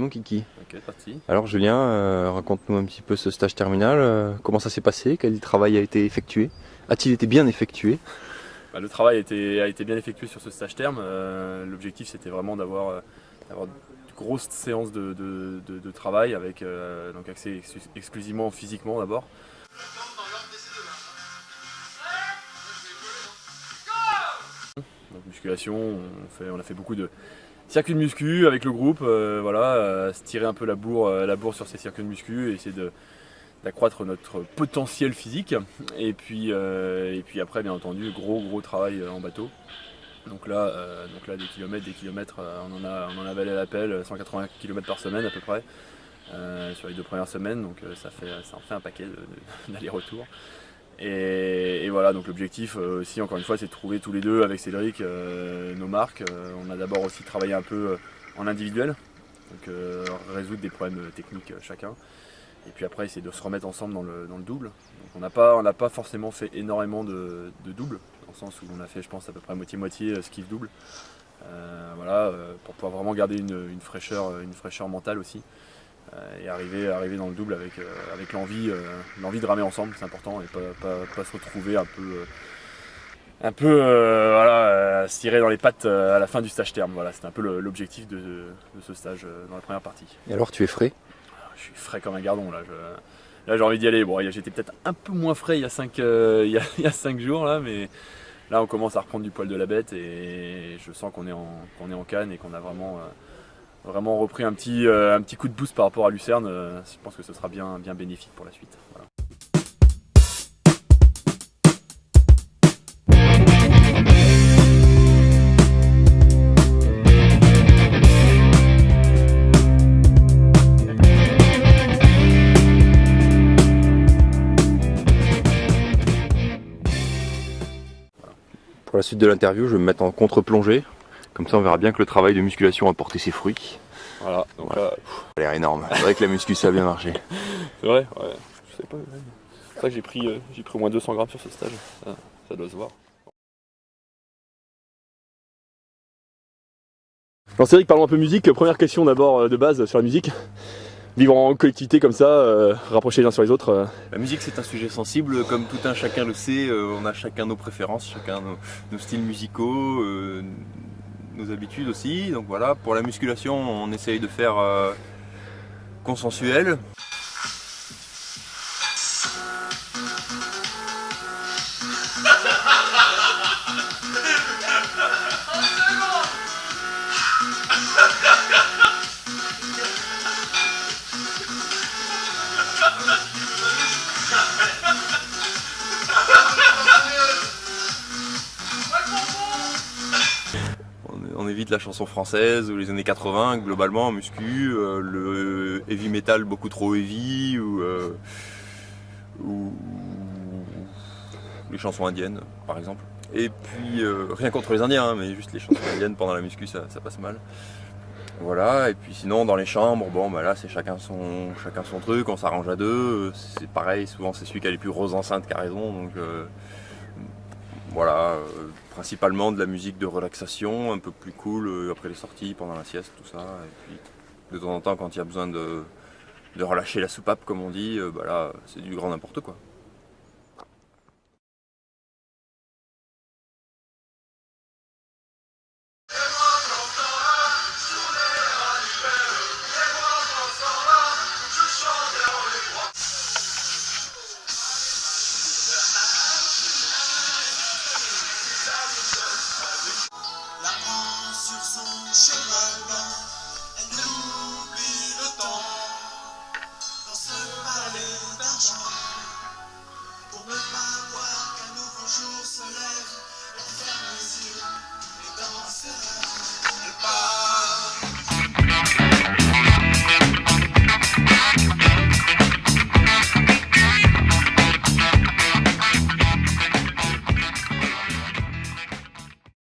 nous, Kiki. Ok, parti. Alors Julien, raconte-nous un petit peu ce stage terminal. Comment ça s'est passé? Quel travail a été effectué? A-t-il été bien effectué? Le travail a été bien effectué sur ce stage terme. L'objectif c'était vraiment d'avoir une grosse séance de travail avec donc accès exclusivement physiquement d'abord. Donc musculation, on a fait beaucoup de circuits de muscu avec le groupe, voilà, se tirer un peu la bourre sur ces circuits de muscu et essayer d'accroître notre potentiel physique. Et puis après, bien entendu, gros travail en bateau. Donc là, des kilomètres, on en a avalé à l'appel, 180 km par semaine à peu près, sur les 2 premières semaines. Donc ça en fait un paquet d'aller-retour. Et voilà, donc l'objectif aussi, encore une fois, c'est de trouver tous les deux avec Cédric nos marques. On a d'abord aussi travaillé un peu en individuel, donc résoudre des problèmes techniques chacun. Et puis après, essayer de se remettre ensemble dans le double. Donc on n'a pas forcément fait énormément de double, dans le sens où on a fait, je pense, à peu près moitié-moitié skiff double. Voilà, pour pouvoir vraiment garder une fraîcheur mentale aussi. Et arriver dans le double avec l'envie de ramer ensemble, c'est important, et pas se retrouver un peu voilà, se tirer dans les pattes à la fin du stage terme. Voilà, c'était un peu l'objectif de ce stage dans la première partie. Et alors tu es frais? Je suis frais comme un gardon là. Là j'ai envie d'y aller. Bon, j'étais peut-être un peu moins frais il y a 5 jours là, mais là on commence à reprendre du poil de la bête et je sens qu'on est en canne et qu'on a vraiment repris un petit coup de boost par rapport à Lucerne. Je pense que ce sera bien bénéfique pour la suite. Voilà. Pour la suite de l'interview, je vais me mettre en contre-plongée. Comme ça, on verra bien que le travail de musculation a porté ses fruits. Voilà, donc voilà. Là... Ça a l'air énorme. C'est vrai que la muscu, ça a bien marché. C'est vrai, ouais. Je sais pas. C'est vrai que j'ai pris au moins 200 grammes sur ce stage. Ça doit se voir. Alors Cédric, parlons un peu musique. Première question d'abord de base sur la musique. Vivre en collectivité comme ça, rapprocher les uns sur les autres. La musique c'est un sujet sensible, comme tout un chacun le sait, on a chacun nos préférences, chacun nos styles musicaux, nos habitudes aussi. Donc voilà, pour la musculation on essaye de faire consensuel. On évite la chanson française ou les années 80 globalement en muscu, le heavy metal beaucoup trop heavy ou les chansons indiennes par exemple. Et puis rien contre les indiens, hein, mais juste les chansons indiennes pendant la muscu ça passe mal. Voilà, et puis sinon dans les chambres, bon bah là c'est chacun son truc, on s'arrange à deux, c'est pareil, souvent c'est celui qui a les plus grosses enceintes qui a raison, donc voilà, principalement de la musique de relaxation, un peu plus cool après les sorties, pendant la sieste, tout ça, et puis de temps en temps quand il y a besoin de relâcher la soupape comme on dit, bah là c'est du grand n'importe quoi. La prend sur son cheval blanc.